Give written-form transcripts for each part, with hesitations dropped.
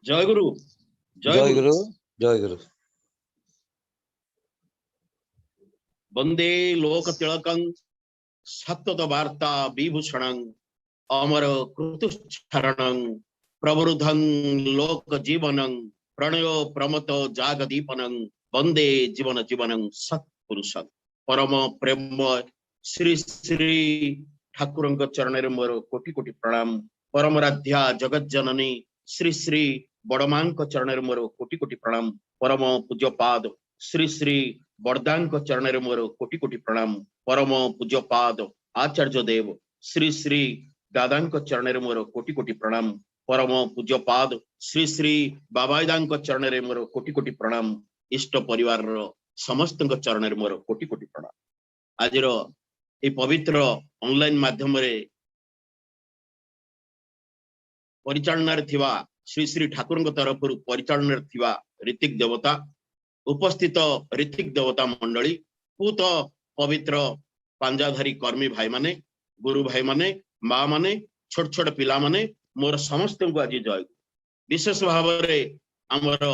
जय गुरु जय जय गुरु गुरु जय गुरु। वंदे लोक तिलकं सत्तत वार्ता विभूषणं अमर कृतुश्चरणं प्रवरुधं लोक जीवनं प्रणय प्रमत जागदीपनं वंदे जीवन जीवनं सत्पुरुषं परम प्रेम श्री श्री ठाकुर चरण मोर कोटि कोटि प्रणाम। परमराध्या जगत जननी श्री श्री बड़मा चरण मोर कोटि कोटि प्रणाम। परम पूज्यपाद श्री श्री बड़दा चरण मोर कोटि कोटि प्रणाम। परम पूज्यपाद आचार्य देव श्री श्री दादा चरण मोर कोटि कोटि प्रणाम। परम पूज्यपाद श्री श्री बाबाईदा चरण मोर कोटि कोटि प्रणाम। इष्ट परिवार समस्त चरण मोर कोटि कोटि प्रणाम। आज ये पवित्र ऑनलाइन माध्यम परिचालन श्री श्री ठाकुर तरफ परिचालन ऋतिक देवता उपस्थित ऋतिक देवता मंडली पूत पवित्र पांजाधारी कर्मी भाई माने गुरु भाई माने माँ माने छोट छोट पिला माने मोर समस्त को आज जय। विशेष भाव आमर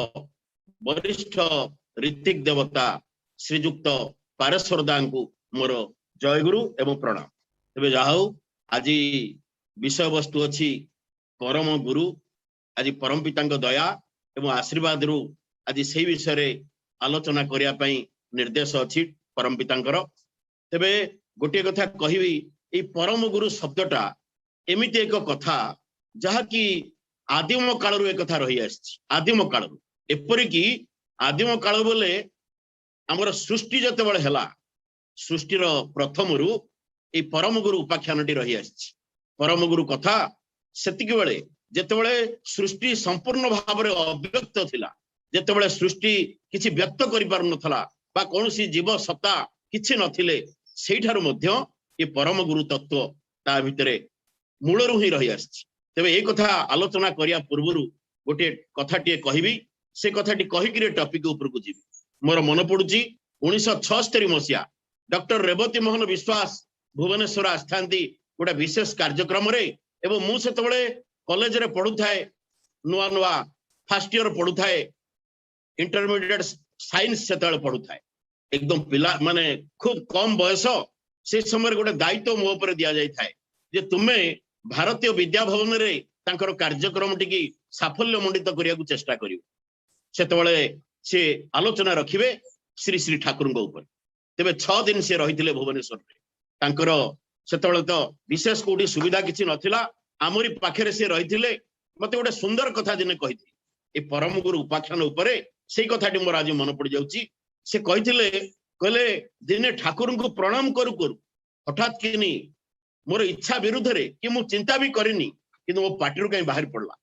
वरिष्ठ ऋतिक देवता श्रीजुक्त पारेश्वरदा को मोर जय गुरु एवं प्रणाम। तेज जाऊ आज विषय वस्तु अच्छी परम गुरु आज परम पिता दया एवं आशीर्वाद रु आज से विषय आलोचना करने निर्देश अच्छी परम पिता। तेबे गोटे कथा कहबी ये परम गुरु शब्दटा एमती एक कथा जहाँकि आदिम काल एक कथा रही आदिम काल एपरिकी आदिम काल बोले आमर सृष्टि जते बळे हला सृष्टिर प्रथम रु ये परम गुरु उपाख्यान टी रही परम गुरु कथा सेतिक बेले जेतेबेले सृष्टि संपूर्ण भाव में अव्यक्त थिला जेतेबेले सृष्टि किछि व्यक्त करि पार नथला बा कोनोसी जीव सत्ता किछि नथिले सेठारु मध्य ये परम गुरु तत्व ता भितरे मूलरु ही रही आछि। तेबे ए कथा आलोचना करिया पूर्वरु गोटे कथाटी कहबी से कथाटी कहिकिरे टॉपिक ऊपर को जीवी। मोर मन पडुची 1976 मसिया डॉक्टर रेवती मोहन विश्वास भुवनेश्वर आस्थांती गोटे विशेष कार्यक्रम रे एवं मु सेतबेले कॉलेज रे पढुथाए नुआ नुआ फर्स्ट ईयर पढुथाए इंटरमीडिएट साइंस सेतबेले पढुथाए एकदम पिला माने खूब कम बयस से समय गोटे दायित्व मो ऊपर दिया जाय थाए जे तुमे भारतीय विद्या भवन रे तांकर कार्यक्रम टिकी साफल्य मंडित करिया को चेष्टा करियो। सेतबेले से आलोचना रखिबे श्री श्री ठाकुर ऊपर। तेबे 6 दिन से रहिथिले भुवनेश्वर रे तांकर सेतबेले तो विशेष कोठी सुविधा किछि नथिला आमरी पाखरे से रहिथिले। मते गोटे सुंदर कथा दिने कहिथि ए परम गुरु उपाख्यान उपरे सेई कथाटी मोर आज मन पड़ जाउची। से कहिथिले कहले दिने ठाकुर को प्रणाम करू करू हठात किनी मोर इच्छा विरुद्ध रे कि मु चिंता भी करिनी किंतु मो पाटिरु कहीं बाहर पड़ला।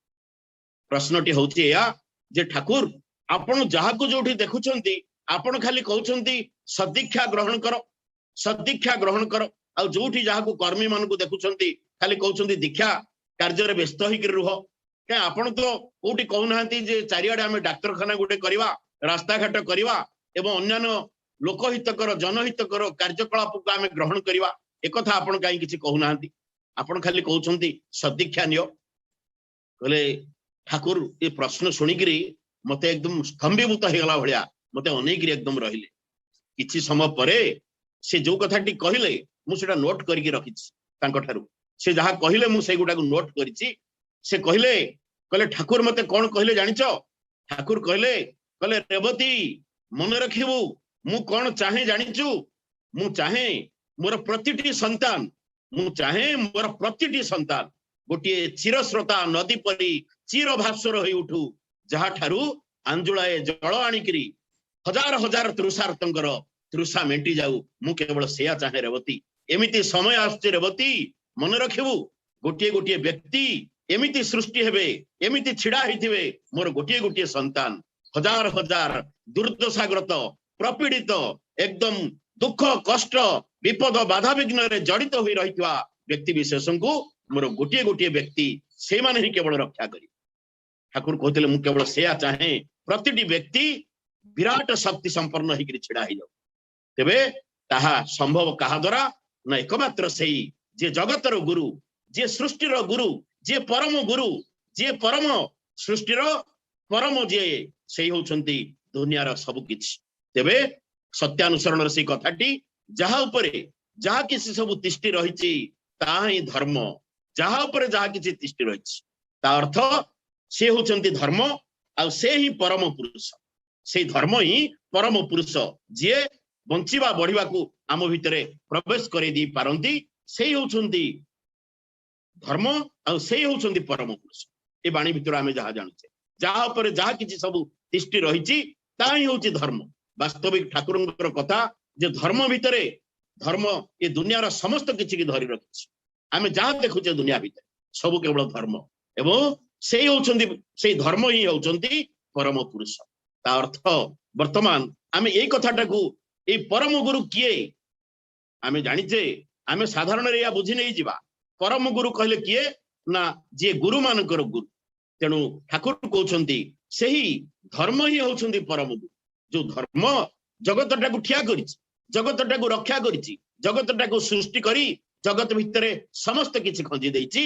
प्रश्नटी होउची या जे ठाकुर आपण जहा को जोठी देखुछंती आपण खाली कहउछंती सदीक्षा ग्रहण करो आ जोठी जहा को कर्मी मान को देखुछंती खाली कहउछंती दीक्षा कार्य रे व्यस्त होई कर रुह के आपण तो कोठी कहू नाहंती जे चारियाडे हमें डाक्तरखाना गुटे करवा रास्ता घाट करवा एवं अन्यान्य लोकहितकर जनहितकर कार्यकलाप को आमे ग्रहण करवा एक कथा आपण काई किछि कहू नाहंती आपण खाली कहउछंती सदीक्षा नियो। कहले ठाकुर ये प्रश्न सुनिकरी मते एकदम स्तंभीभूत हो गला भलिया मते अनेकरी एकदम रहिले। किछि समय परे से जो कथाटी कहिले मु सेटा नोट करके रखिछि तांको ठारू से जहा कहिले मु से गुटा को नोट करिछि। से कहले ठाकुर मते कोन कहिले जानिचो ठाकुर कहले रेवती मन रखिबु मु कोन चाहे जानिचु मु चाहे मोर प्रतिटी संतान गोटे चिरस्रोता नदी परी चिर भास्वर होई उठू जहा ठारू आंजुलाए जल आनिकरी हजार हजार तृषार्तंकर तृषा मेंटी जाऊ मु केवल सेया चाहे रेवती। एमिति समय आसुचे रेवती मन रखिबु गोटे गोटे व्यक्ति एमिति सृष्टि हेबे एमिति छिड़ा हिथिबे मोर गोटे गोटे संतान हजार हजार दुर्दशाग्रत प्रपीड़ित एकदम दुख कष्ट विपद बाधा विघ्न रे जड़ित होई रहितवा व्यक्ति विशेष को मोर गोटे गोटे व्यक्ति से माने ही केवल रक्षा करी। ठाकुर कहते मु केवल सेया चाहे प्रतिटी व्यक्ति विराट शक्ति संपन्न होकर छिड़ा ही जाऊ। तेबे ताहा संभव कहा द्वारा न एकमात्र सेई जे जगतर गुरु जे सृष्टिर गुरु जे परम सृष्टिर परम जे से होउछंती दुनियार सब किछि तेबे सत्यानुसरण से कथाटी जहा उपरे जहा किसी सब तिष्टि रहिछि ता ही धर्म जहा उपरे जहा किछि तिष्टि रहिछि ता अर्थ से होउछंती धर्म आ से ही परम पुरुष से धर्म ही परम पुरुष जे बंचिबा बढ़िबा को आम भितरे प्रवेश करे दी पारंती से होउछंती धर्म आ से होउछंती परम पुरुष ए बाणी भितर आमे जहा जानुछे जहा उपरे जहा किछि सब तिष्टि रहिछि ता ही होउछि धर्म वास्तविक ठाकुरंकर कथा जे धर्म भितरे धर्म ये दुनियार समस्त किछि की धरि रखिछि आमे जहा देखुछे दुनिया भितर सब केवल धर्म एवं से होउछंती से धर्म ही होउछंती परम पुरुष ता अर्थ वर्तमान आमे एई कथाटा को ए परम गुरु किए आमे जानिछे आमे साधारण रे या बुझी नै जिबा परम गुरु कहले किए ना जे गुरु मानकर गुरु तेणु ठाकुर कहउछंती सेही धर्म ही होउछंती परम गुरु जो धर्म जगतटा को ठिया करिछि जगतटा को रक्षा करिछि जगतटा को सृष्टि करी जगत भितरे समस्त किछि खंजी देइछि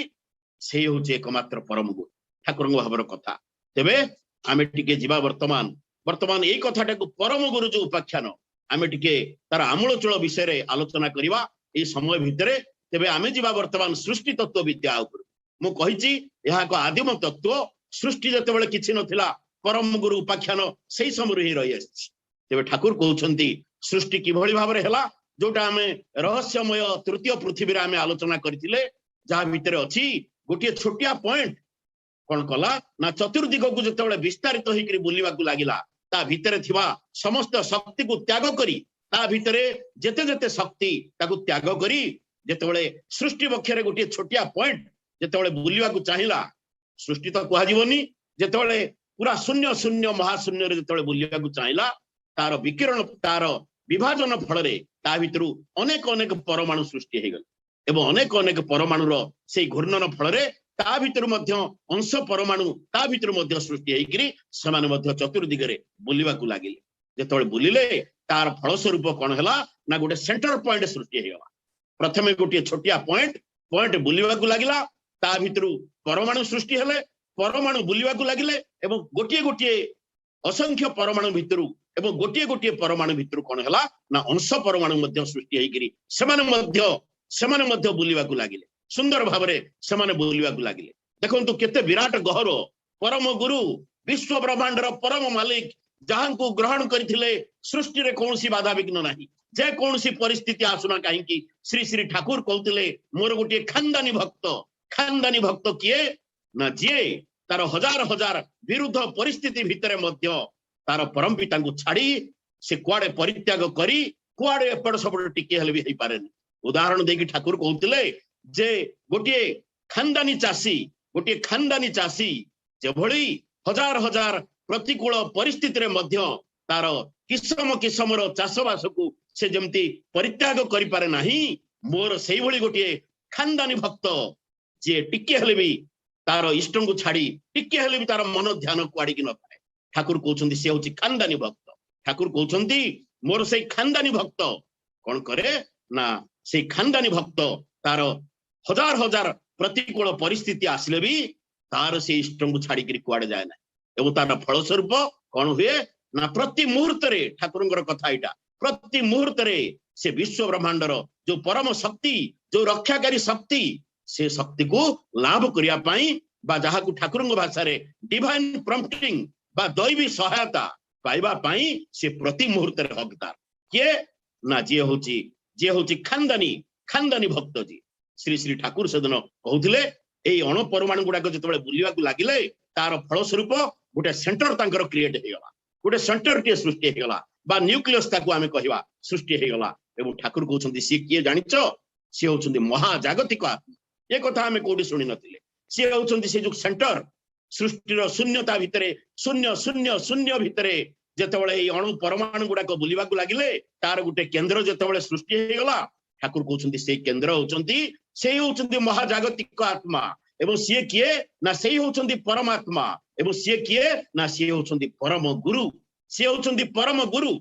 से होउछि एकमात्र परम गुरु ठाकुर भाबर कथा तेबे आमे टिके जिबा वर्तमान एई कथाटा को परम गुरु जो उपाख्यान आमे टिके तार आमूलचूल विषय रे आलोचना करिवा ए समय भितरे तेबे आमे जिबा वर्तमान सृष्टि तत्व विद्या उपर मु कहिछि एहा को आदिम तत्व सृष्टि जतेबेले किछि नथिला परम गुरु उपाख्यान सेही समय ही रहि आछि तेबे ठाकुर कहउछंती सृष्टि किभଳି भाबरे हेला जोटा आमे रहस्यमय तृतीय पृथ्वी रे आमे आलोचना करथिले जहा भितरे अछि गोटे छोटिया पॉइंट कोन कला ना चतुर्दिग को जतेबेले विस्तारित होइकरी बुलिबा को लागिला ता भितरे थिबा समस्त शक्ति को त्याग करी ता भितरे जेते जेते शक्ति ताकू त्याग करी जेतेबेले सृष्टि पक्षरे गोटे छोटिया पॉइंट जेतेबेले बुलिबा को चाहिला सृष्टि तो कहा जीवनी जेतेबेले पूरा शून्य शून्य महाशून्य रे जेतेबेले बुलिबा को चाहिला तार विकिरण तार विभाजन फल रे ता भितरु अनेक अनेक परमाणु सृष्टि हे गल एवं अनेक अनेक परमाणु रो सेही घूर्णन फल रे ता भितरु मध्य अंश परमाणु ता भितरु मध्य सृष्टि हेकरी समान मध्य चतुर्दिगरे बुलिबा को लागिले जेतेबेले बुलिले तार फल स्वरूप कोन हला ना गोटे सेंटर पॉइंट सृष्टि हे गला प्रथमे गोटे छोटिया पॉइंट बुलिबा को लागिला ता भितरु परमाणु सृष्टि हेले परमाणु बुलिबा को लागिले एवं गोटे गोटे असंख्य परमाणु भितरु एवं गोटे गोटे परमाणु भितरु कोन हला ना अंश परमाणु मध्य सृष्टि हेकरी समान मध्य बुलिबा को लागिले सुंदर भावरे समान बुलिबा को लागिले देखंतु केते विराट गहर परम गुरु विश्व ब्रह्मांडर परम मालिक जहां को ग्रहण करथिले सृष्टि रे कोनसी बाधा विघ्न नाही जे कोनसी परिस्थिति आसुना काहे कि श्री श्री ठाकुर कहउतिले मोर गोटे खानदानी भक्त किए ना जे तार हजार हजार विरुद्ध परिस्थिति भितरे मध्य तार परम पिता को छाड़ी से कुआडे परित्याग करी कुआडे एपड़ सबड़ टिके हले भी हेई पारेनी उदाहरण देकी ठाकुर कहउतिले जे गोटे खानदानी चासी जेभଳି हजार हजार प्रतिकूल परिस्थिति रे मध्य तार किसम चाषबास को से जमती परित्याग करि पारे नाही मोर सेही भଳି गोटे खानदानी भक्त जे टिके हले भी तार इष्ट को छाड़ी टिके हले भी तार मन ध्यान कुआड़ी कि न पाए ठाकुर कहउछंती से होची खानदानी भक्त ठाकुर कहउछंती मोर सेही खानदानी भक्त कोन करे ना से खानदानी भक्त तार हजार हजार प्रतिकूल परिस्थिति आसले भी तार से इष्ट को छाड़ी करी कुआड़े जाए ना एवं तार फल स्वरूप कौन हुए ना प्रति मुहूर्त रे ठाकुरंकर कथा एटा प्रति मुहूर्त रे से विश्व ब्रह्मांडर जो परम शक्ति जो रक्षाकारी शक्ति से शक्ति को लाभ करिया पाई बा जहा को ठाकुरंग भाषा रे डिवाइन प्रॉम्प्टिंग बा दैवी सहायता पाइबा पाई से प्रति मुहूर्त रे हकदार के ना जे होची खानदानी भक्त जी श्री श्री ठाकुर सेदिन कहउथिले एई अण परमाणु गुडाक जतबेले बुलिबा को लागिले तार फल स्वरूप गोटे सेंटर तांकर क्रिएट हे गला गोटे सेंटर टे सृष्टि हे गला बा न्यूक्लियस ताको आमे कहिबा सृष्टि हे गला एवं ठाकुर कहउछंती सी किए जानिचो सी होउछंती महाजागतिक आत्मा ये कथा आमे कोडी सुनि नथिले सी होउछंती से जो सेंटर सृष्टिर शून्यता भितरे शून्य शून्य शून्य भितरे जतबेले एई अणु परमाणु गुडाक बुलिबा को लागिले तार गोटे केंद्र जतबेले सृष्टि हे गला ठाकुर कहउछंती से केंद्र होउछंती महाजागतिक आत्मा एवं सी किए ना से होउछंती परमात्मा एवं सी किए ना सी होउछंती परम गुरु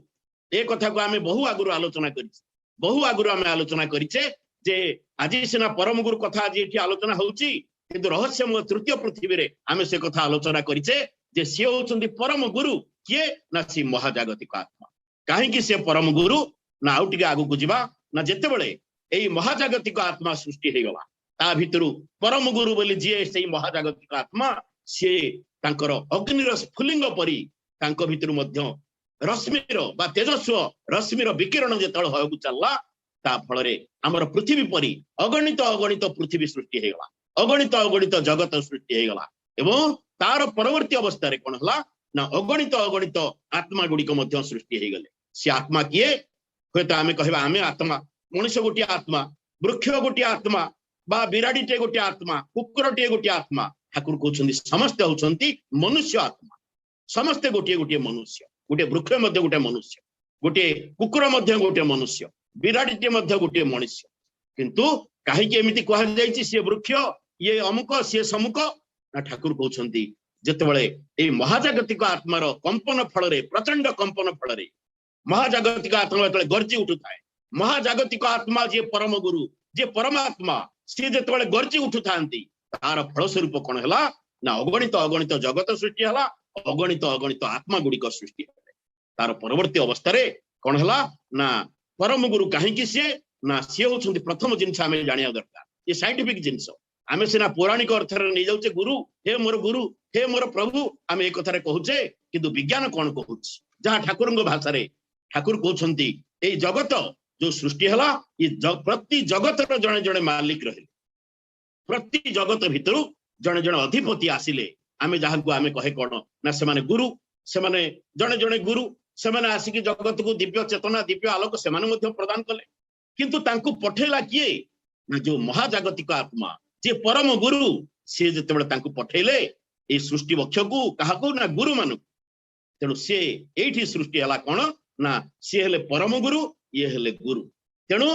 ए कथा को आमे बहु आगुरु आलोचना करिचे जे आज सिना परम गुरु कथा आज एठी आलोचना होउची किंतु रहस्यमय तृतीय पृथ्वी रे आमे से कथा आलोचना करिचे जे सी होउछन्ति परम गुरु किए ना सी महाजागतिक आत्मा कहीं से परम गुरु ना आउ टिके आगु को जिबा ना जेते बेले एई महाजागतिक आत्मा सृष्टि हे गला ता भितरु परम गुरु बोली जे सेई महाजागतिक आत्मा से तांकर अग्निर स्फुलिंग परी तांको भितरु मध्य रश्मिर बा तेजस्व रश्मिर विकिरण जेतळ होयकु चलला ता फल रे हमर पृथ्वी परी अगणित अगणित पृथ्वी सृष्टि हे गला अगणित अगणित जगत सृष्टि हे गला एवं तार परवर्ती अवस्था रे कोन हला ना अगणित अगणित आत्मा गुडी को मध्य सृष्टि हे गले से आत्मा किए होय आमे कहबा आमे आत्मा मनुष्य गोटी आत्मा वृक्ष गोटी आत्मा बा बिराडीटे गोटी आत्मा कुकुरटे गोटी आत्मा ठाकुर कहउछन्ती समस्त होउछन्ती मनुष्य आत्मा समस्त गोटी गोटी मनुष्य गोटे वृक्ष मध्य गोटे मनुष्य गोटे कुकुर मध्य गोटे मनुष्य बिराडीटे मध्य गोटे मनुष्य किंतु काहे कि एमिति कहल जाईची से वृक्ष ये अमुक से समुक ना ठाकुर कहउछन्ती जेतेबेले ए महाजागतिक आत्मार कंपन फल रे प्रचंड कंपन फल रे महाजागतिक आत्मा जेतेबेले गर्जी उठुथाए महाजागतिक आत्मा जे परम गुरु जे परमात्मा से जेतेबेले गर्जी उठुथांती तार फल स्वरूप कोन हला ना अगणित अगणित जगत सृष्टि हला अगणित अगणित आत्मा गुडी सृष्टि हले तार परवर्ती अवस्था रे कोन हला ना परम गुरु काहे कि से ना से होछन्ती प्रथम जिंस आमे जानिया दरकार ये साइंटिफिक जिंस आमे सिना पौराणिक अर्थ रे नै जाउचे गुरु हे मोर प्रभु आमे एक कथारे कहूचे किंतु विज्ञान कोन कहूछ जहा ठाकुरंग भाषा रे ठाकुर कहउछन्ती ए जगत जो सृष्टि हला ये प्रति जगत रो जणे जणे मालिक रहे प्रति जगत भितरु जणे जणे अधिपति आसिले आमे जहा को आमे कहे कोन ना से माने गुरु से माने जणे जणे गुरु से माने आसिकी जगत को दिव्य चेतना दिव्य आलोक से माने मध्य प्रदान कले किंतु तांको पठेला किए ना जो महाजागतिक आत्मा जे परम गुरु से जेतेबेले तांको पठेले ए सृष्टि वक्ष को काहाको ना गुरु मानु तेणु से एठी सृष्टि हला कोन ना से हेले परम गुरु ये हेले गुरु तेणु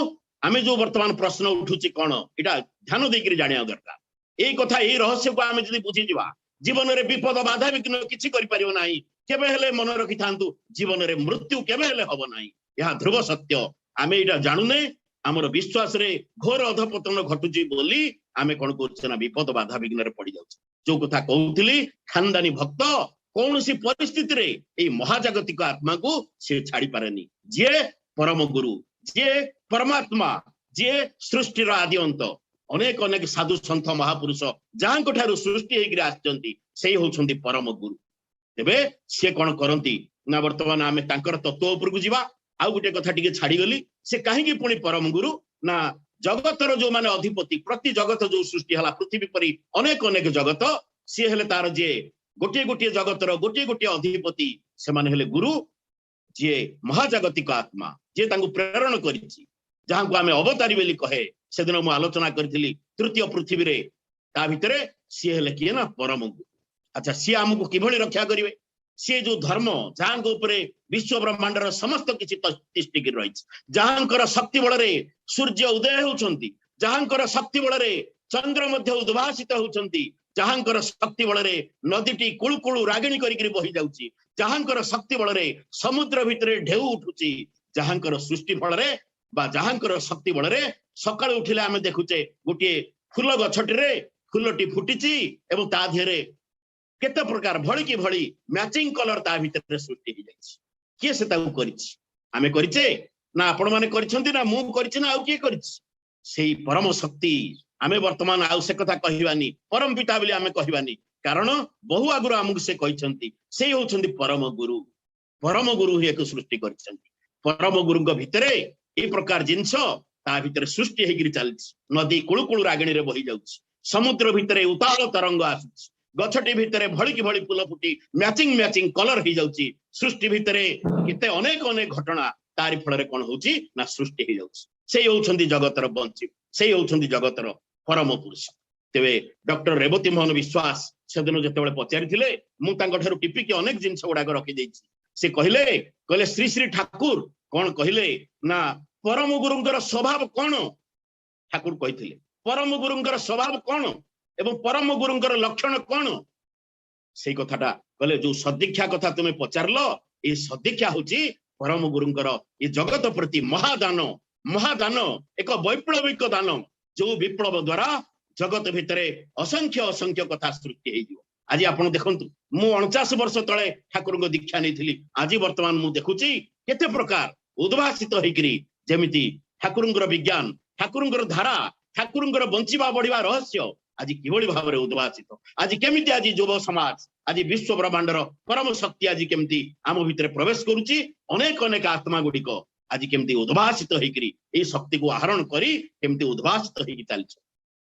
आमे जो वर्तमान प्रश्न उठुची कोन एटा ध्यान देकरी जानिया दरकार एई कथा एई रहस्य को आमे जदी बुझी जिबा जीवन रे विपद बाधा विघ्न किछि करि परियो नाही केबे हेले मन रखि थांतु जीवन रे मृत्यु केबे हेले हबो नाही यहा ध्रुव सत्य आमे एटा जानुने हमर विश्वास रे घोर अधपतन घटुची बोली आमे कोन करछ ना विपद बाधा विघ्न रे पड़ी जाउछ जो कथा कहउथिली खानदानी भक्त कौनसी परिस्थिति रे ए महाजागतिक आत्मा को से छाड़ी पारेनी जे परम गुरु जे परमात्मा जे सृष्टि रा आदि अंत अनेक अनेक साधु संत महापुरुष जहां ठारू सृष्टि हेगिरि आछंती सेही होछंती परम गुरु तेबे से कोन करंती ना वर्तमान आमे तांकर तत्व उपर को जिबा आउ गुटे कथा टिके छाड़ी गली से काहे कि पुणी परम गुरु ना जगतर जो माने अधिपति प्रति जगत जो सृष्टि हला पृथ्वी परी अनेक अनेक जगत से हेले तार जे गोटे गोटे जगतर गोटे गोटे अधिपति से माने हेले गुरु जे महाजागतिक आत्मा जे तांको प्रेरण करिछि जहां को आमे अवतारी बेली कहे से दिन मु आलोचना करथिली तृतीय पृथ्वी रे ता भितरे से हेले किए ना परम गुरु अच्छा से हमको किभली रक्षा करिवे से जो धर्म जहां को ऊपर विश्व ब्रह्मांडर समस्त किछि तिष्ठि कर रहिछि जहांकर शक्ति बल रे सूर्य उदय होउछंती जहांकर शक्ति बल रे चंद्र मध्य उद्भासित होउछंती जहांकर शक्ति बल रे नदीटी कुळकुळु रागिणी करिकरी बही जाउची जहांकर शक्ति बल रे समुद्र भितरे ढेउ उठुची जहांकर सृष्टि फल रे बा जहांकर शक्ति बल रे सकाळ उठिले आमे देखुचे गोटे फूल गछटी रे फूलटी फुटिची एवं ता धेरे केते प्रकार भଳି की भଳି मैचिंग कलर ता भितरे सृष्टि हो जाइछि के से ताऊ करिछि आमे करिचे ना आपण माने करिसंती ना मु करिछि ना आउ के करिछि सेही परम शक्ति आमे वर्तमान आउ से कथा कहिबानी परम पिता बोली आमे कहिबानी कारण बहु आगुर हमकु से कहिसंती सेही होछंती परम गुरु ही एक सृष्टि करिसंती परम गुरुଙ୍କ भितरे ए प्रकार जिंस ता भितरे सृष्टि हेगिरि चलछि नदी कुळकुळ रागिणी रे बही जाउछि समुद्र भितरे उताल तरंग आसुछि गछटी भितरे भଳି की भଳି फूल फुटी मैचिंग कलर हो जाउछि सृष्टि भितरे केते अनेक अनेक घटना तारि फल रे कोन होउछि ना सृष्टि हो जाउछि सेही होउछंती जगतर बंची सेही होउछंती जगतर परम पुरुष तेबे डॉक्टर रेवती मोहन विश्वास से दिन जेतेबेले पचारिथिले मु तांको ठारू टिपिकी अनेक जिंस गुडा रखि देछि से कहले श्री श्री ठाकुर कोन कहले ना परम गुरुंकर स्वभाव कोन ठाकुर कहिथिले परम गुरुंकर स्वभाव कोन एवं परम गुरुंकर लक्षण कोन से कथाटा कहले जो सदीक्षा कथा तुमे पचारलो ए सदीक्षा होची परम गुरुंकर ए जगत प्रति महादान एक वैप्लविक दान जो विप्लव द्वारा जगत भितरे असंख्य कथा सृष्टि हेजिवो आज आपण देखंतु मु 49 वर्ष तले ठाकुर को दीक्षा नहीं आज वर्तमान मु देखुची केते प्रकार उद्भासित होइकरी जेमिति ठाकुर विज्ञान ठाकुर धारा ठाकुर बंचिबा बढ़िबा रहस्य आज किभली भाव उद्भासित आज केमिति आज युव समाज आज विश्व ब्रह्मांडर परम शक्ति आज केमिति आम भितर प्रवेश करुची अनेक अनेक आत्मा गुड़िक आज केमिति उद्भासित होइकरी ए शक्ति को आहरण करी केमिति उद्भासित होइकि चलछ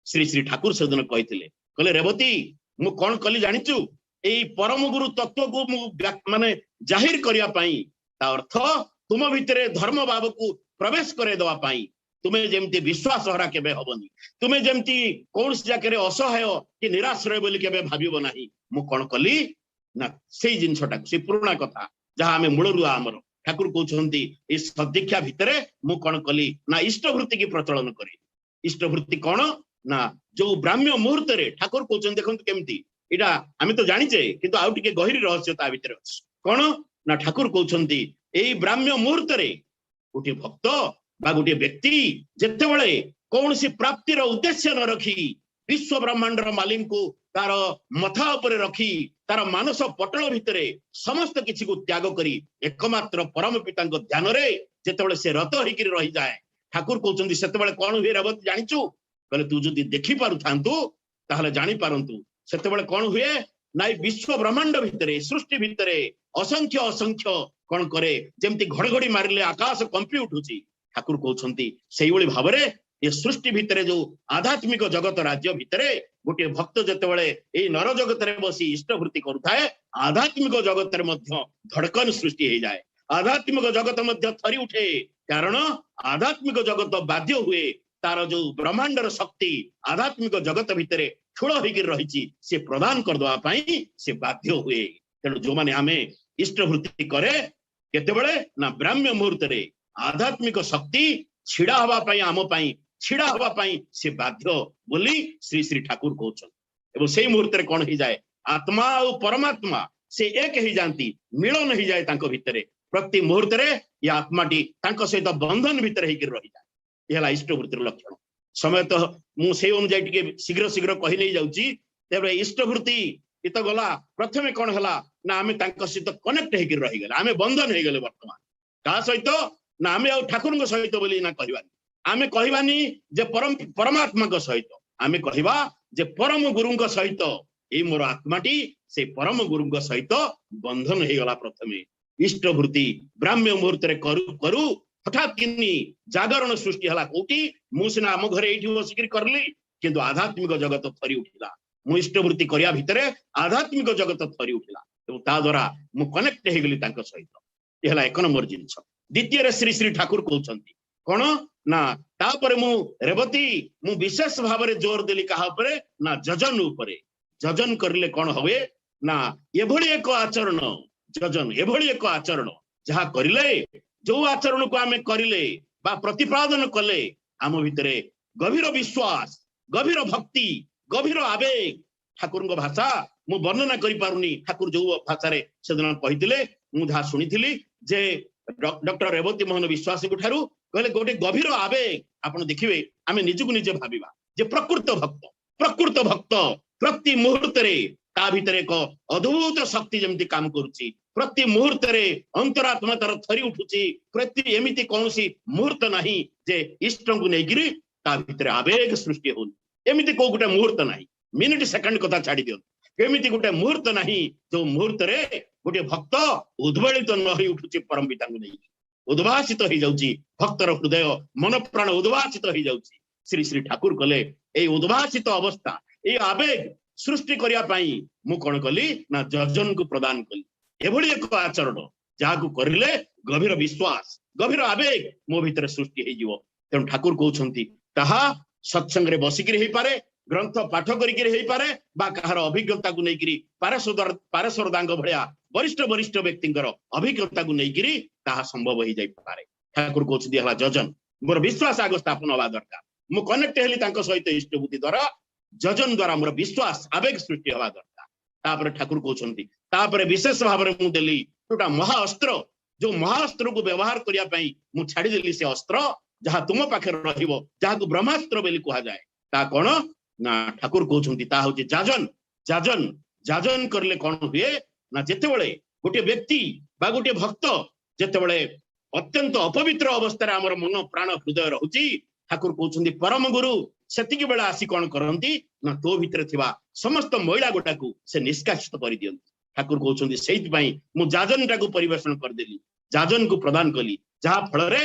श्री श्री ठाकुर सेदिन कहिथिले कहले रेवती मु कोन कली जानिचु एई परम गुरु तत्व को मु माने जाहिर करिया पई ता अर्थ तुम भितरे धर्म भाव को प्रवेश करे दवा पई तुम्हें जमती विश्वास हरा केबे हबनी तुम्हें जमती कौन जाके असहाय कि निराश्रय बोली केबे भाबिबो नाही मु कोन कली ना सेई जिंसटा से पुराना कथा जहां हमें मूलरु आमर ठाकुर कहउछंती ए सदीक्षा भितरे मु कोन कली ना इष्टवृत्ति की प्रचलन करे इष्टवृत्ति कोन ना जो ब्राह्म्य मुहूर्त रे ठाकुर कहउछन देखंतु केमती एटा आमे तो जानिचे किंतु आउ टिके गहिरी रहस्य ता भितरे अछि कोन ना ठाकुर कहउछंती एई ब्राह्म्य मुहूर्त रे गोटे भक्त बा गोटे व्यक्ति जेते बळे कोनसी प्राप्तिर उद्देश्य न रखी विश्व ब्रह्मांडर मालिक को तार मथा ऊपर रखी तार मानस पटल भितरे समस्त किछि को त्याग करी एकमात्र परम पिता ध्यान रे जेते बळे से रत होइकि रहि जाए ठाकुर कहउछंती सेते बळे कोन हुए रबत जानिचु कहले तू जदि देखि पारु थांतु ताहले जानि पारंतु सेते बळे कोन हुए नाइ विश्व ब्रह्मांड भितरे सृष्टि भितरे असंख्य असंख्य कोन करे जेमति घड़घड़ी मारिले आकाश कंपी उठुची ठाकुर कहउछंती सेई भली भाबरे ये सृष्टि भितरे जो आध्यात्मिक जगत राज्य भितरे गोटे भक्त जेते बळे ए नर जगत रे बसी इष्टवृत्ति करुथाए आध्यात्मिक जगत रे मध्य धड़कन सृष्टि हे जाए आध्यात्मिक जगत मध्य थरी उठे कारण आध्यात्मिक जगत बाध्य हुए तार जो ब्रह्मांडर शक्ति आध्यात्मिक जगत भितरे ठुल होइकि रहिची से प्रदान कर दवा पई से बाध्य हुए तेणु जो माने आमे इष्टवृत्ति करे केते बळे ना ब्राह्म्य मुहूर्त रे आध्यात्मिक शक्ति छिड़ा हवा पई आम पई छिड़ा हवा पई से बाध्य बोली श्री श्री ठाकुर कहउछन एवं सेई मुहूर्त रे कोन ही जाए आत्मा और परमात्मा से एक ही जानती मिलन ही जाए तांको भितरे प्रति मुहूर्त रे या आत्माटी तांको सहित बंधन भितर ही रही जाए यहला इष्टवृत्तिर लक्षण समय तो मु से अनुसार टिके शीघ्र शीघ्र कहि नै जाउची तेबे इष्टवृत्ति इत गला प्रथमे कोन हला ना आमे तांको सहित कनेक्ट हेकि रहि गेले आमे बंधन हे गेले वर्तमान का सहित ना आमे आ ठाकुर सहित बोली ना कहबानी आमे कहबानी जे परमात्मा सहित आमे कहबा जे परम गुरु सहित ए मोर आत्माटी से परम गुरु सहित बंधन हे गला प्रथमे इष्टवृत्ति ब्राह्म्य मुहूर्त रे करू करू हठात किन्नी जागरण सृष्टि हला कोटी मु सिना आम घरे एठी बसिकरी करली किंतु आध्यात्मिक जगत थरी उठिला मु इष्टवृत्ति करिया भितरे आध्यात्मिक जगत थरी उठिला एवं ता द्वारा मु कनेक्ट हे गेली तांको सहित एहला एक नंबर जिंस द्वितीय रे श्री श्री ठाकुर कहउछंती कोन ना तापरे मु रेवती मु विशेष भाव रे जोर देली कहा ऊपर ना जजन ऊपर जजन करले कोन होवे ना एभली एक आचरण जजन एभली एक आचरण जहा करिले जो आचरण को आमे करिले बा प्रतिपादन कले आम भितरे गभीर विश्वास गभीर भक्ति गभीर आवेग ठाकुर भाषा मु वर्णना करि पारुनी ठाकुर जो भाषा रे सेदिन कहिथिले मु जहा सुनिथिली जे डॉक्टर रेवती मोहन विश्वास को ठारू कहले गोटे गभीर आवेग आपण देखिबे आमे निजकु निजे भाबिबा जे प्रकृत भक्त प्रति मुहूर्त रे ता भितरे एक अद्भुत शक्ति जमती काम करूची प्रति मुहूर्त रे अंतरात्मा तार थरी उठुची प्रति एमिति कोनसी मुहूर्त नाही जे इष्ट को नेगिरी ता भितरे आवेग सृष्टि होन एमिति को गोटे मुहूर्त नाही मिनिट सेकंड कथा छाड़ी दियो एमिति गोटे मुहूर्त नाही जो मुहूर्त रे गोटे भक्त उद्वेलित न होई उठुची परम पिता को नै उद्भासित हो जाउची भक्तर हृदय मन प्राण उद्भासित हो जाउची श्री श्री ठाकुर कले ए उद्भासित अवस्था ए आवेग सृष्टि करिया पई मु कोन कली ना जजन को प्रदान कली एभली एक आचरण जाकु करिले गभीर विश्वास गभीर आवेग मो भितर सृष्टि हे जीवो तेन ठाकुर कहउछंती ताहा सत्संग रे बसिकरी हे पारे ग्रंथ पाठ करिकरी हे पारे बा कहार अभिज्ञता को नेकिरी पारेश्वर दांग भलिया वरिष्ठ वरिष्ठ व्यक्तिंकर अभिज्ञता को नेकिरी ताहा संभव हे जाई पारे ठाकुर कहउछंती हला जजन मोर विश्वास आगो स्थापन हवा दरकार मु कनेक्ट हेली तांको सहित इष्ट बुद्धि द्वारा जजन द्वारा मोर विश्वास आवेग सृष्टि हवा दरकार तापर ठाकुर कहउछंती तापर विशेष भाव रे मु देली टोटा महाअस्त्र जो महाअस्त्र को व्यवहार करिया पई मु छाडी देली से अस्त्र जहा तुम पाखे रहिबो जहा को ब्रह्मास्त्र बेली कहा जाए ता कोन ना ठाकुर कहउछंती ता होची जाजन जाजन जाजन करले कोन हुए ना जेतेबेले गोटे व्यक्ति बा गोटे भक्त जेतेबेले अत्यंत अपवित्र अवस्था आमर मन प्राण हृदय रहुची ठाकुर कहउछन्ती परम गुरु सेतिकी बेला आसी कोन करंती ना तो भितर थिबा समस्त महिला गोटाकू से निष्कासित कर दियंती ठाकुर कहउछन्ती सेति पई मु जाजन टाकू परिवेषण कर देली जाजन को प्रदान कली जहा फल रे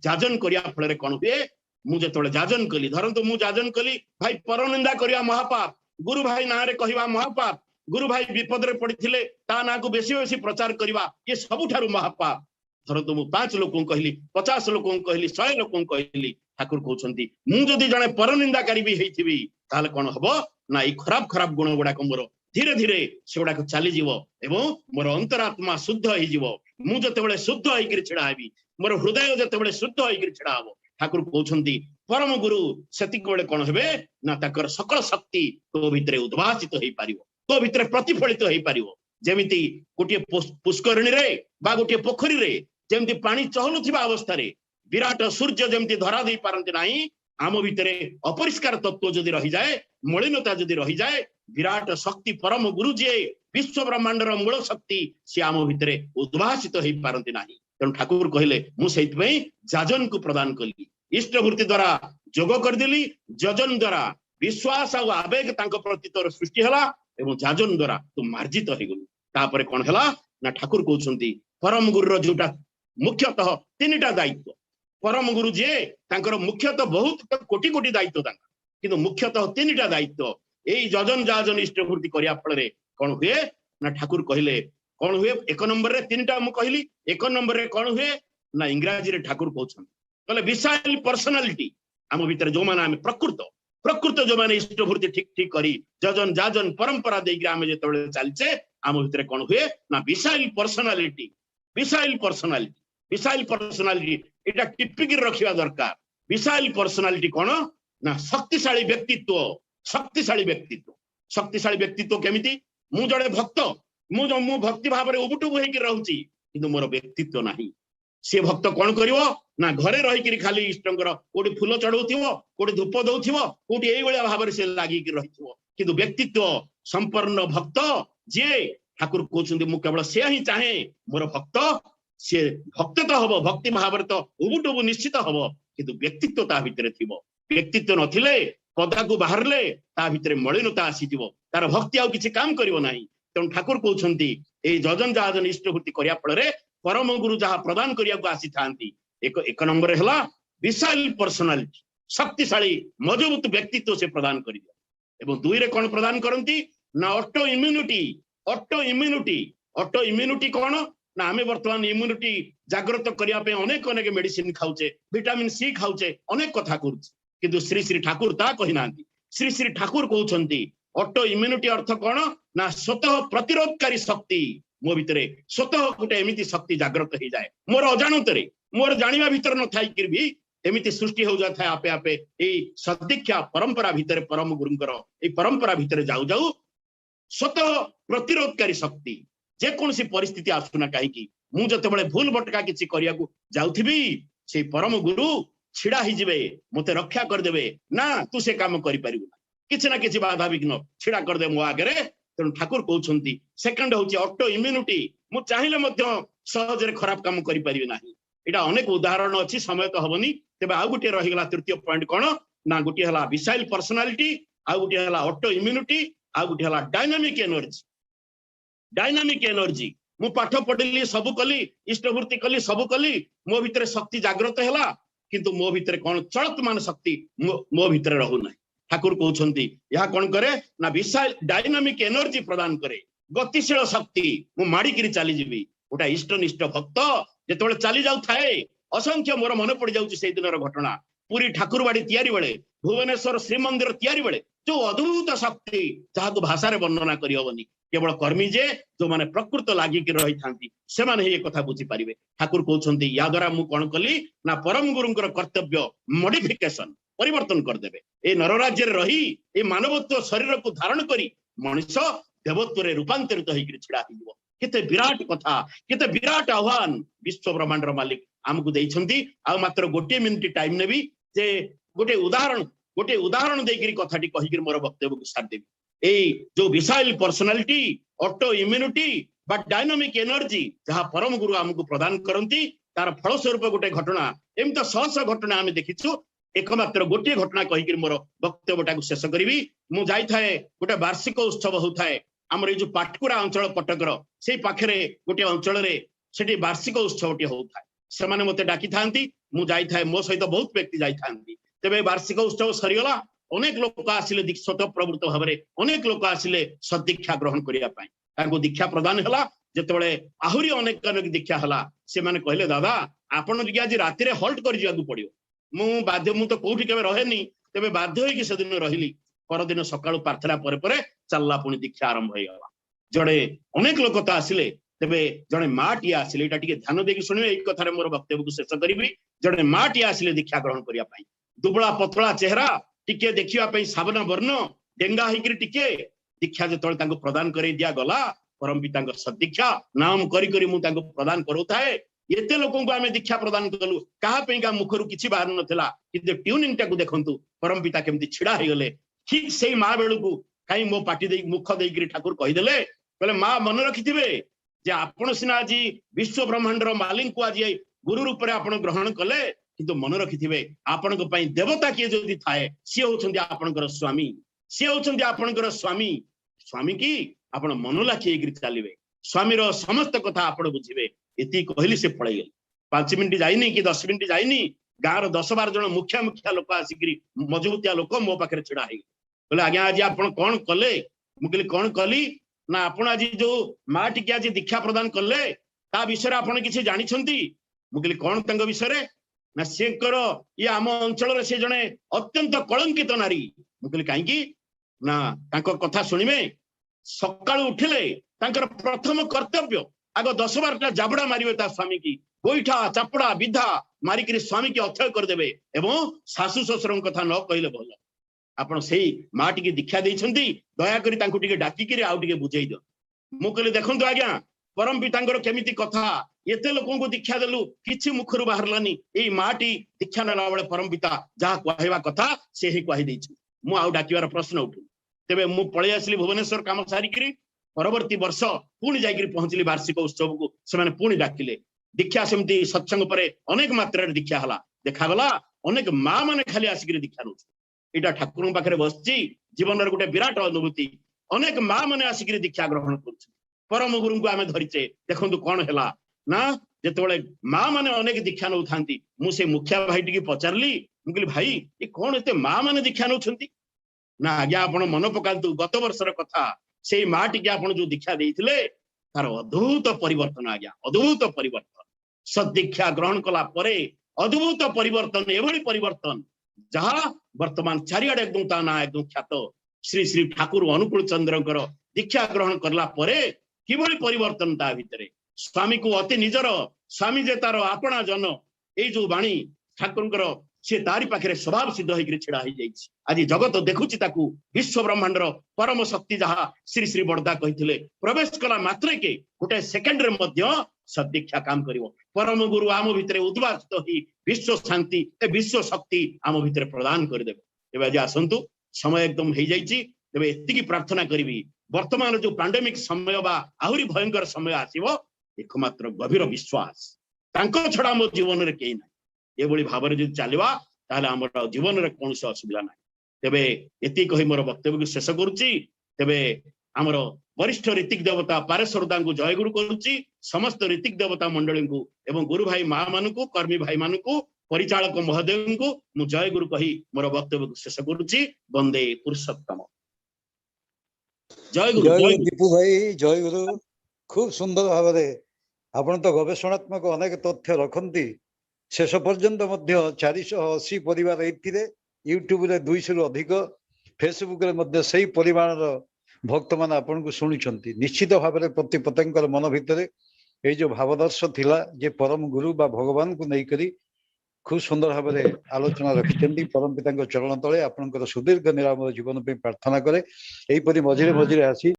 जाजन करिया फल रे कोन हुए मु जेतोले जाजन कली धरंतु मु जाजन कली भाई परनिंदा करिया महापाप गुरु भाई ना रे कहिबा महापाप गुरु भाई विपद रे पड़िथिले ता ना को बेसी बेसी प्रचार करिबा ये सबुठारु महापाप धरंतु मु 5 लोकन कहली 50 लोकन कहली 100 लोकन कहली ठाकुर कहउछन्ती मु जदी जणे परनिंदाकारी भी हेइथिबी ताले कोन हबो ना ई खराब खराब गुण गुडा को मोर धीरे धीरे सेगुडा को चली जीवो एवं मोर अंतरात्मा शुद्ध होई जीवो मु जतेबेले शुद्ध होई कि छडा हेबी मोर हृदय जतेबेले शुद्ध होई कि छडा हबो ठाकुर कहउछन्ती परम गुरु सेतिक बेले कोन हेबे ना ताकर सकल शक्ति तो भितरे उद्भासित होई पारिबो तो भितरे प्रतिफलित होई पारिबो जेमिति गोटे पुष्करणी रे बा गोटे पोखरी रे जेमिति पानी चहलुथिबा अवस्था रे विराट सूर्य जेमिति धरा देई पारंती नाही आम भितरे अपरिष्कार तत्व जदि रही जाए मलिनता जदि रही जाए विराट शक्ति परम गुरु जे विश्व ब्रह्मांडर मूल शक्ति से आम भितरे उद्भासित होई पारंती नाही तेणु ठाकुर कहले मु सेति पई जाजन को प्रदान कली इष्टवृत्ति द्वारा जोग कर देली जजन द्वारा विश्वास और आवेग तांको प्रति तोर सृष्टि हला एवं जाजन द्वारा तू मार्जित हो गलु तापरे कोन हला ना ठाकुर कहउछन्ती परम गुरुर जोटा मुख्यतः तीनटा दायित्व परम गुरु जे तांकर मुख्यतः बहुत कोटी कोटी दायित्व तांका किंतु मुख्यतः तीनटा दायित्व एई जजन जाजन इष्टवृत्ति करिया फल रे कोन हुए ना ठाकुर कहले कोन हुए एक नंबर रे तीनटा मु कहली एक नंबर रे कोन हुए ना इंग्रजी रे ठाकुर कहउछन्ती कहले विशाल पर्सनालिटी आम भीतर जो माने आमे प्रकृत जो माने इष्टवृत्ति ठीक ठीक करी जजन जाजन परंपरा देगी आमे जेतबेले चलचे आम भीतर कोन हुए ना विशाल पर्सनालिटी एटा टिपिक रखिवा दरकार विशाल पर्सनालिटी कोन ना शक्तिशाली व्यक्तित्व केमिति मु जड़े भक्त मु भक्ति भाव रे उबुटुबु हेकि रहउची किंतु मोर व्यक्तित्व नाही से भक्त कौन करिवो ना घरे रही खाली इष्टंकर कोडी फूल चढ़ौथिवो कोडी धूप दउथिवो कोडी एई बळिया भाबरे से लागि कि रहिथिवो किंतु व्यक्तित्व संपन्न भक्त जे ठाकुर कहउछन्ती मु केवल से ही चाहे मोर भक्त से भक्त तो हबो भक्ति भाव रे तो उबुटुबु निश्चित हबो किंतु व्यक्तित्व ता भितरे थिबो व्यक्तित्व नथिले पदा को बाहरले ता भितरे मलिनता आसी दिबो तार भक्ति आ किछि काम करिवो नाही तेणु ठाकुर कहउछन्ती ए जजन जाजन इष्टवृत्ति करिया फल रे परम गुरु जहा प्रदान करिया को आसी थांती एक नंबर हला विशाल पर्सनालिटी शक्तिशाली मजबूत व्यक्तित्व से प्रदान करि एवं दुई रे कोन प्रदान करंती ना ऑटो इम्यूनिटी कोन ना आमे वर्तमान इम्यूनिटी जागृत करिया पे अनेक अनेक मेडिसिन खाउचे विटामिन सी खाउचे अनेक कथा करूछ किंतु श्री श्री ठाकुर ता कहि नांती श्री श्री ठाकुर कहउछन्ती ऑटो इम्यूनिटी अर्थ कोन ना स्वतः प्रतिरोधकारी शक्ति मो भितरे स्वतः गोटे एमिति शक्ति जागृत हो जाए मोर अजाणतरे मोर जानिबा भितर न थाई कि भी एमिति सृष्टि हो जाए आपे आपे ए सदीक्षा परंपरा भितर परम गुरुंकर ए परंपरा भितर जाऊ जाऊ स्वतः प्रतिरोधकारी शक्ति जे कोनसी परिस्थिति आसुना कहीं मु जतेबेले भूल भटका किछि करिया को जाउथिबी से परम गुरु छिड़ा ही जिवे मते रक्षा कर देबे ना तू से काम करि परिबु किछि ना किछि बाधा विघ्न छिड़ा कर दे मो आगरे तेणु ठाकुर कहउछन्ती सेकंड होची ऑटो इम्यूनिटी मु चाहिले मध्य सहज रे खराब काम करि परिबे नाही एटा अनेक उदाहरण अछि समय तो हबनी तेबे आ गुटे रहि गला तृतीय पॉइंट कोन ना गुटे हला विशाल पर्सनालिटी आ गुटे हला ऑटो इम्यूनिटी आ गुटे हला डायनामिक एनर्जी मु पाठ पढिली सब कली इष्टवृत्ति कली सब कली मो भितर शक्ति जागृत हैला किंतु मो भितर कोन चलतमान शक्ति मो भितर रहु नाही ठाकुर कहउछन्ती या कोन करे ना विशाल डायनामिक एनर्जी प्रदान करे गतिशील शक्ति मु माडी किरी चली जीवी ओटा इष्टनिष्ठ भक्त जेतबेले चली जाउ थाए असंख्य मोर मन पड़ जाउची सेई दिनर घटना पूरी ठाकुरबाड़ी तैयारी बेले भुवनेश्वर श्रीमंदिर तैयारी बेले जो अद्भुत शक्ति जहाको भाषा रे वर्णना करि होबनी केवल कर्मी जे जो माने प्रकृत लागि कि रही थांती से माने हे कथा बुझी परिबे ठाकुर कहउछन्ती या द्वारा मु कोन कली ना परम गुरुंकर कर्तव्य मॉडिफिकेशन परिवर्तन कर देबे ए नरराज्य रे रही ए मानवत्व शरीर को धारण करी मनुष्य देवत्व रे रूपांतरित होई कि छिड़ा हिजो केते विराट कथा केते विराट आह्वान विश्व ब्रह्मांडर मालिक आमको देइछन्ती आ मात्र गोटे मिनिट टाइम नेबी जे गोटे उदाहरण देकिरी कथाटी कहिकिर मोर वक्तव्य को साथ देबी ए जो विशाल पर्सनालिटी ऑटो इम्यूनिटी बा डायनामिक एनर्जी जहाँ परम गुरु आमको प्रदान करती तार फलस्वरूप गोटे घटना एमती शह शह घटना आम देखीचु एकमात्र गोटे घटना कहीकि मोर वक्तव्यटा शेष करी मु जाए गोटे वार्षिक उत्सव होता है आमर ये जो पाटकुरा अंचल कटकर से पाखे गोटे अंचल से वार्षिक उत्सव टी होता है से मत डाकी था मु जाए मो सहित बहुत व्यक्ति जाता तेरे वार्षिक उत्सव सरीगला अनेक लोक आसिले स्वतः प्रवृत्त भाव में अनेक लोक आसिले सदीक्षा ग्रहण करने दीक्षा प्रदान है जिते आहरी अनेक अनेक दीक्षा है से मैंने कहले दादा आपड़ आज राति हल्ट कर पड़ो मु बाध्य मु तो कौटी के रहेनी तेरे बाध्य होगी से दिन रही परदिन सका प्रार्थना पर चलला पुणी दीक्षा आरंभ होगा जड़े अनेक लोक तो आसिले तेरे जड़े माँ टी आसिले ध्यान देकी शुणे एक कथार मोर वक्तव्य को शेष करी जड़े माँ टी आसिले दीक्षा ग्रहण करने दुबला पतला चेहरा टिके देखा साबना वर्ण डेंगा होकर टिके दीक्षा जो प्रदान कर दिया गला परम पिता सदीक्षा नाम करी प्रदान करूए एते लोक आम दीक्षा प्रदान कलु क्या मुखर किसी बाहर नाला कि ट्यूनिंग टाक देखु परम पिता केमती छिड़ा हो गले ठीक से माँ बेलू कहीं मो पार्टी दे मुख देकर ठाकुर कहीदेले कहले माँ मन रखिथे जे आपण सिना आज विश्व ब्रह्मांडर मालिक को आज गुरु रूप में आपण ग्रहण कले किंतु मन रखिथे आपण देवता किए जो थाए सी होउछन्ती आपणकर स्वामी सी होउछन्ती आपणकर स्वामी स्वामी की आपण मन लाखी चलिए स्वामी समस्त कथा आपण बुझे ये कहली से पड़े गए 5 मिनट जाइनी कि 10 मिनट जाइनी गाँव 10-12 जन मुखिया मुखिया लोक आसिक मजबूतिया लोक मो पाखे छिड़ा है बोले आज्ञा आज आप कौन कले मुझे कौन कली ना आपण आज जो माँ टी आज दीक्षा प्रदान कले ता विषय आप किसी जानी मुझे कौन विषय ना सी ये आम अंचल से जड़े अत्यंत कलंकित नारी मुझे कहीं ना कथा शुणवे सका उठिले प्रथम कर्तव्य आग 10-12टा जाबड़ा मारे स्वामी की गोईठा चापड़ा विधा मारिक स्वामी की अक्षय करदे एवं शाशु शशुर कथा न कहले भल आप माँ टी दीक्षा देती दयाकोटी डाकिक आउे बुझे दियो मु कहली देखु आज्ञा परम पिता केमिति कथा एते लोक दीक्षा देलु किछि मुखर बाहरलानी ये माँ टी दीक्षा नेला बेले परम पिता जहाँ कहवा कथा से ही कही मु आउ डाकिवार प्रश्न उठु तेबे मु पळै आसली भुवनेश्वर काम सारिकी परवर्ती वर्ष पुणी जाकर पहुंचली वार्षिक उत्सव को से पुणी डाकिले दीक्षा सेमती सत्संग पर अनेक मात्रा दीक्षा है देखागला अनेक माँ मैंने खाली आसिक दीक्षा नौ यहाँ ठाकुर पाखे बस जीवन गोटे विराट अनुभूति अनेक माँ मैंने आसिक दीक्षा ग्रहण कर परम गुरु को आम धरीचे देखो कौन है ना जिते माँ मैंने अनेक दीक्षा नौ था मुझे मुखिया भाई टी पचारि मुझे भाई ये कौन एत माँ मैंने दीक्षा नौ ना आज्ञा आप मन पकातु गत वर्षर कथा से माँ टी आप जो दीक्षा देते तार अद्भुत परिवर्तन आज्ञा अद्भुत परिवर्तन सदीक्षा ग्रहण कला अद्भुत परिवर्तन एभली परिवर्तन जहाँ वर्तमान चारिआडे एकदम ता ना एकदम ख्यात श्री श्री ठाकुर अनुकूल चंद्रकर दीक्षा ग्रहण करला किभली परिवर्तन ता भितर स्वामी को अति निजर स्वामी जे तार आपणा जन ये जो वाणी ठाकुर से तारी पाखे स्वभाव सिद्ध होकर छिड़ा आज जगत देखुची ताकू विश्व ब्रह्मांडर परम शक्ति जहाँ श्री श्री बड़दा कही प्रवेश कला मात्र के गोटे सेकेंड सदीक्षा काम कर परम गुरु आम भितर उद्वासित ही विश्व शांति विश्व शक्ति आम भितर प्रदान करदे आज आसतु समय एकदम हो जाए एति प्रार्थना करी वर्तमान जो पैंडेमिक समय बा आहरी भयंकर समय आसो एकमात्र गभीर विश्वास छड़ा मो जीवन में कहीं ना ये भाव में जो चलवा आम जीवन में कौन असुविधा ना तेरे ये कही मोर वक्तव्य को शेष करुच्ची आमर वरिष्ठ ऋतिक देवता पारेश्वरदा को जयगुरु करुच्ची समस्त ऋतिक देवता मंडली को एवं गुरु भाई माँ मान को कर्मी भाई मान को परिचालक महोदय को मु जयगुरु कही मोर वक्तव्य को शेष करुच्ची वंदे पुरुषोत्तम जय गुरु दीपू भाई जय गुरु खूब सुंदर भाव आपण तो गवेषणात्मक अनेक तथ्य रखती शेष पर्यंत 480 परिवार यूट्यूब रे 200 रु अधिक फेसबुक रे सही परिमाण भक्त मान आपन को शुणी निश्चित भाव में प्रति प्रत्येक मन भितर ये जो भावदर्श थिला जे परम गुरु बा भगवान को नहीं करी खूब सुंदर भाव में आलोचना रखिंट परम पिता चरण तले आपंकर सुदीर्घ निरामय जीवन पे प्रार्थना करे यहीपरि मझिरे मझिरे आसी